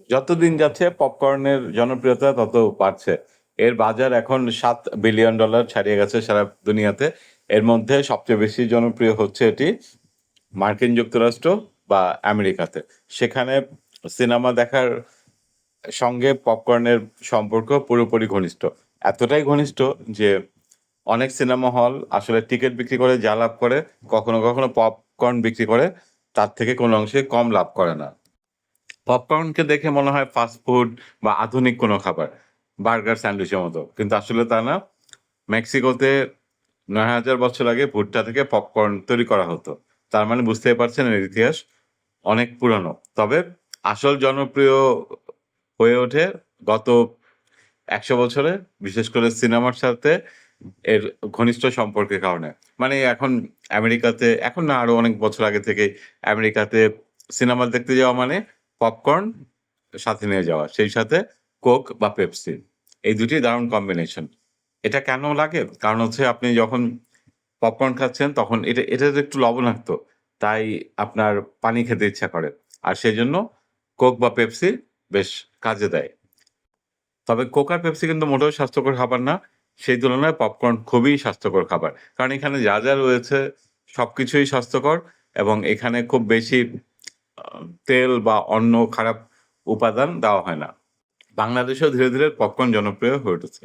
যত দিন যাচ্ছে পপকর্নের জনপ্রিয়তা তত বাড়ছে। এর বাজার এখন $7 বিলিয়ন ছাড়িয়ে গেছে সারা দুনিয়াতে। এর মধ্যে সবচেয়ে বেশি জনপ্রিয় হচ্ছে এটি মার্কিন যুক্তরাষ্ট্র বা আমেরিকাতে। সেখানে সিনেমা দেখার সঙ্গে পপকর্নের সম্পর্ক পুরোপুরি ঘনিষ্ঠ। এতটাই ঘনিষ্ঠ যে অনেক সিনেমা হল আসলে টিকিট বিক্রি করে যা লাভ করে, কখনো কখনো পপকর্ন বিক্রি করে তার থেকে কোনো অংশে কম লাভ করে না। পপকর্নকে দেখে মনে হয় ফাস্ট ফুড বা আধুনিক কোনো খাবার, বার্গার, স্যান্ডউইচের মতো। কিন্তু আসলে তা না। মেক্সিকোতে ৯,০০০ বছর আগে ভুট্টা থেকে পপকর্ন তৈরি করা হতো। তার মানে বুঝতেই পারছেন এর ইতিহাস অনেক পুরানো। তবে আসল জনপ্রিয় হয়ে ওঠে গত ১০০ বছরে, বিশেষ করে সিনেমার সাথে এর ঘনিষ্ঠ সম্পর্কের কারণে। মানে এখন আমেরিকাতে, এখন না আরো অনেক বছর আগে থেকেই আমেরিকাতে সিনেমা দেখতে যাওয়া মানে পপকর্ন সাথে নিয়ে যাওয়া। সেই সাথে কোক বা পেপসি। এই ২ টি দারুণ কম্বিনেশন। এটা কেন লাগে? কারণ হচ্ছে আপনি যখন পপকর্ন খাচ্ছেন তখন এটা তো একটু লবণাক্ত। তাই আপনার পানি খেতে ইচ্ছা করে। আর সেজন্য কোক বা পেপসি বেশ কাজে দেয়। তবে কোক আর পেপসি কিন্তু মোটেও স্বাস্থ্যকর খাবার না। সেই তুলনায় পপকর্ন খুবই স্বাস্থ্যকর খাবার। কারণ এখানে যা রয়েছে সবকিছুই স্বাস্থ্যকর এবং এখানে খুব বেশি আ তেল বা অন্য খারাপ উপাদান দেওয়া হয় না। বাংলাদেশেও ধীরে পপকর্ন জনপ্রিয় হয়ে উঠেছে।